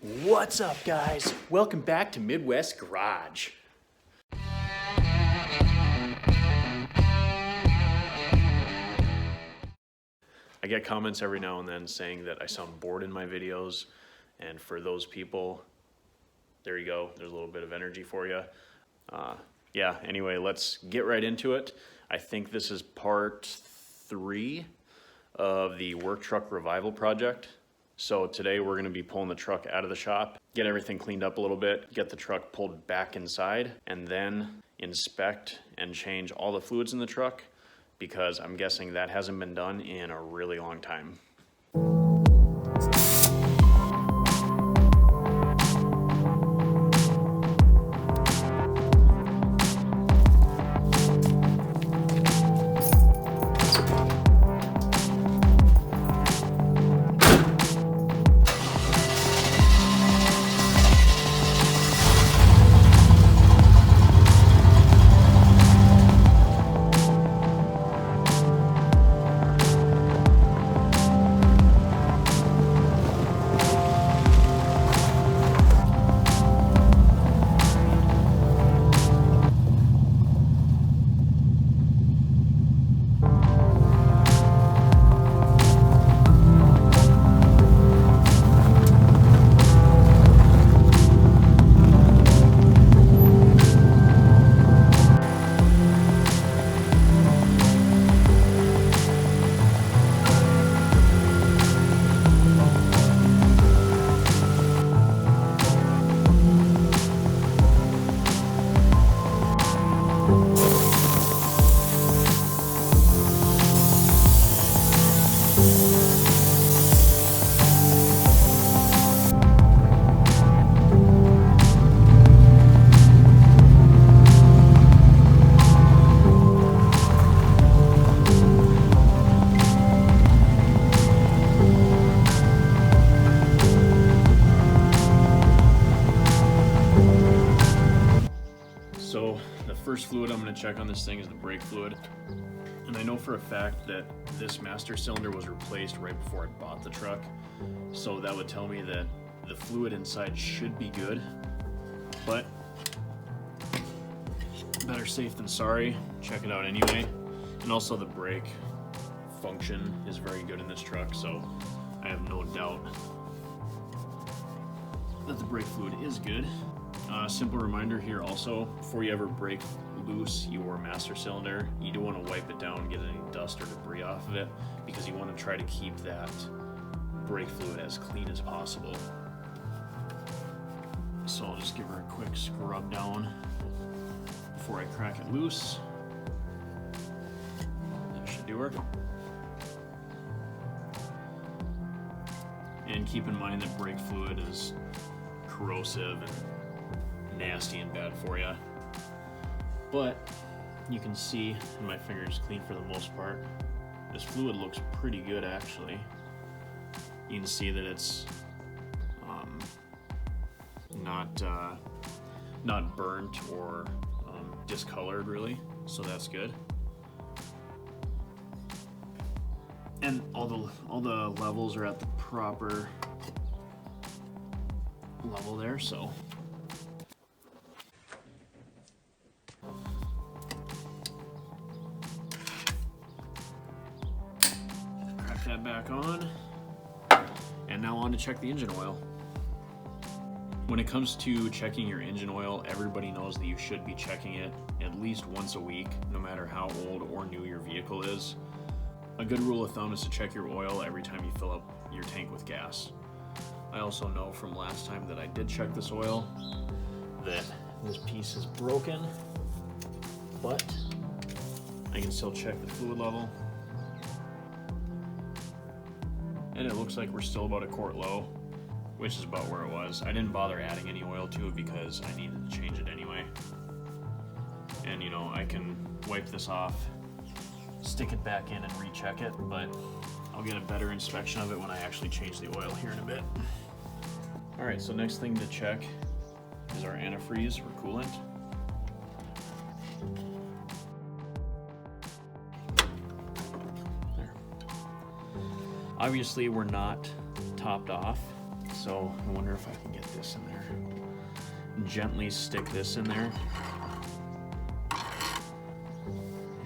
What's up, guys? Welcome back to Midwest Garage. I get comments every now and then saying that I sound bored in my videos, and for those people, there you go. There's a little bit of energy for you. Anyway, let's get right into it. I think this is part 3 of the work truck revival project. So today we're going to be pulling the truck out of the shop, get everything cleaned up a little bit, get the truck pulled back inside, and then inspect and change all the fluids in the truck, because I'm guessing that hasn't been done in a really long time. So the first fluid I'm going to check on this thing is the brake fluid. And I know for a fact that this master cylinder was replaced right before I bought the truck. So that would tell me that the fluid inside should be good. But better safe than sorry. Check it out anyway. And also the brake function is very good in this truck, so I have no doubt that the brake fluid is good. Simple reminder here also, before you ever break loose your master cylinder, you do want to wipe it down, get any dust or debris off of it, because you want to try to keep that brake fluid as clean as possible. So I'll just give her a quick scrub down before I crack it loose. That should do her. And keep in mind that brake fluid is corrosive and nasty and bad for you, but you can see my finger is clean for the most part. This fluid looks pretty good actually. You can see that it's not burnt or discolored really, so that's good. And all the levels are at the proper level there, so crack that back on. And now on to check the engine oil. When it comes to checking your engine oil, everybody knows that you should be checking it at least once a week, no matter how old or new your vehicle is. A good rule of thumb is to check your oil every time you fill up your tank with gas. I also know from last time that I did check this oil that this piece is broken, but I can still check the fluid level. And it looks like we're still about a quart low, which is about where it was. I didn't bother adding any oil to it because I needed to change it anyway. And you know, I can wipe this off, stick it back in and recheck it, but I'll get a better inspection of it when I actually change the oil here in a bit. Alright, so next thing to check is our antifreeze or coolant. There. Obviously we're not topped off, So I wonder if I can get this in there. Gently stick this in there.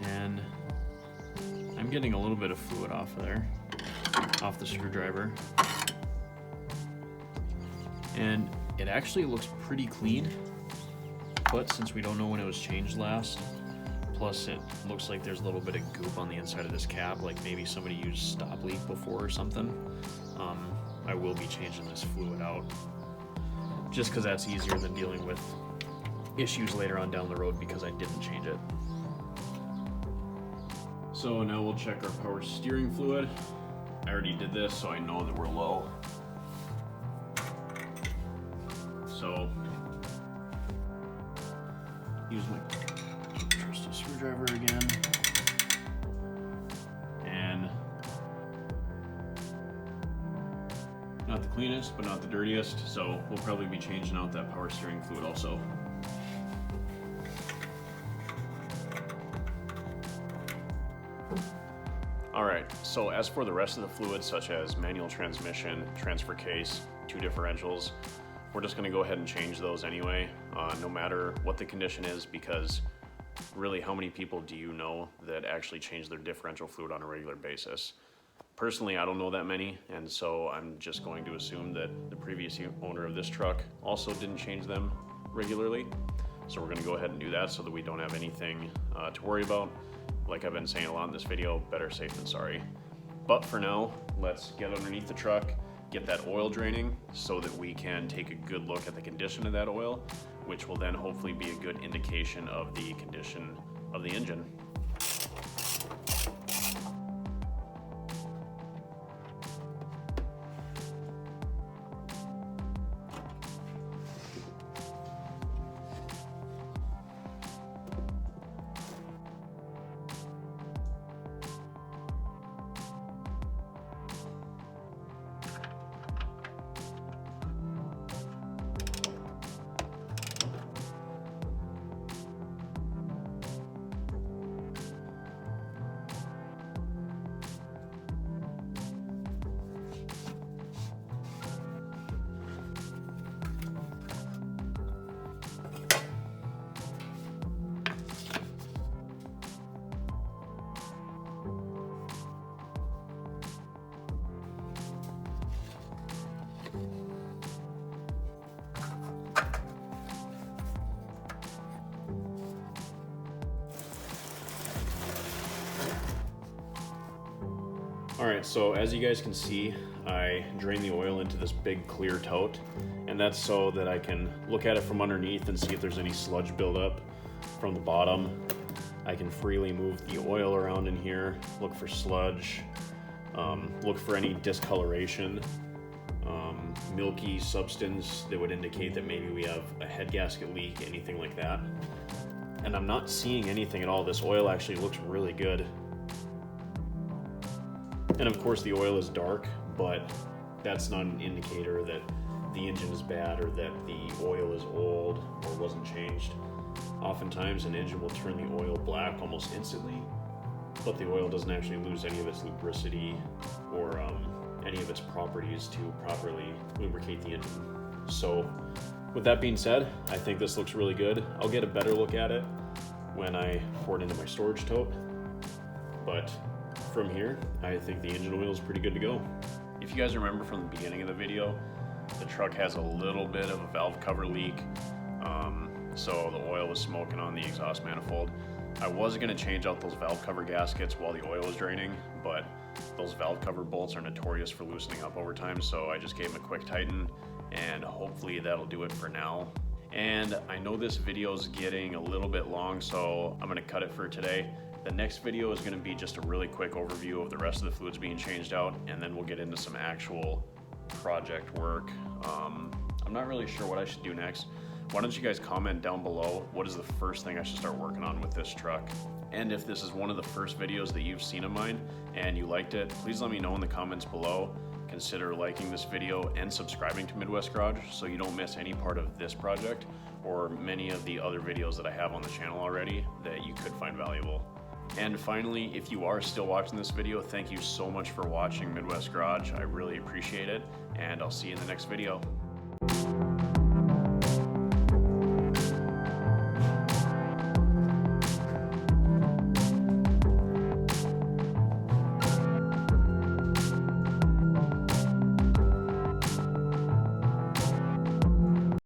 And I'm getting a little bit of fluid off of there, off the screwdriver. And it actually looks pretty clean, but since we don't know when it was changed last, plus it looks like there's a little bit of goop on the inside of this cap, like maybe somebody used stop leak before or something, I will be changing this fluid out, just because that's easier than dealing with issues later on down the road because I didn't change it. So now we'll check our power steering fluid. I already did this, so I know that we're low. So use my trusty screwdriver again. And not the cleanest, but not the dirtiest, so we'll probably be changing out that power steering fluid also. Alright, so as for the rest of the fluids, such as manual transmission, transfer case, 2 differentials, we're just going to go ahead and change those anyway, no matter what the condition is, because really how many people do you know that actually change their differential fluid on a regular basis? Personally, I don't know that many, and so I'm just going to assume that the previous owner of this truck also didn't change them regularly. So we're going to go ahead and do that so that we don't have anything to worry about. Like I've been saying a lot in this video, better safe than sorry. But for now, let's get underneath the truck, get that oil draining so that we can take a good look at the condition of that oil, which will then hopefully be a good indication of the condition of the engine. Alright, so as you guys can see, I drain the oil into this big clear tote, and that's so that I can look at it from underneath and see if there's any sludge buildup from the bottom. I can freely move the oil around in here, look for sludge, look for any discoloration, milky substance that would indicate that maybe we have a head gasket leak, anything like that. And I'm not seeing anything at all. This oil actually looks really good. And of course the oil is dark, but that's not an indicator that the engine is bad or that the oil is old or wasn't changed. Oftentimes an engine will turn the oil black almost instantly, but the oil doesn't actually lose any of its lubricity or any of its properties to properly lubricate the engine. So with that being said, I think this looks really good. I'll get a better look at it when I pour it into my storage tote, but from here, I think the engine oil is pretty good to go. If you guys remember from the beginning of the video, the truck has a little bit of a valve cover leak, so the oil was smoking on the exhaust manifold. I was going to change out those valve cover gaskets while the oil was draining, but those valve cover bolts are notorious for loosening up over time, so I just gave them a quick tighten, and hopefully that'll do it for now. And I know this video is getting a little bit long, so I'm going to cut it for today. The next video is going to be just a really quick overview of the rest of the fluids being changed out, and then we'll get into some actual project work. I'm not really sure what I should do next. Why don't you guys comment down below what is the first thing I should start working on with this truck? And if this is one of the first videos that you've seen of mine and you liked it, please let me know in the comments below. Consider liking this video and subscribing to Midwest Garage so you don't miss any part of this project or many of the other videos that I have on the channel already that you could find valuable. And finally, if you are still watching this video, thank you so much for watching Midwest Garage. I really appreciate it, and I'll see you in the next video.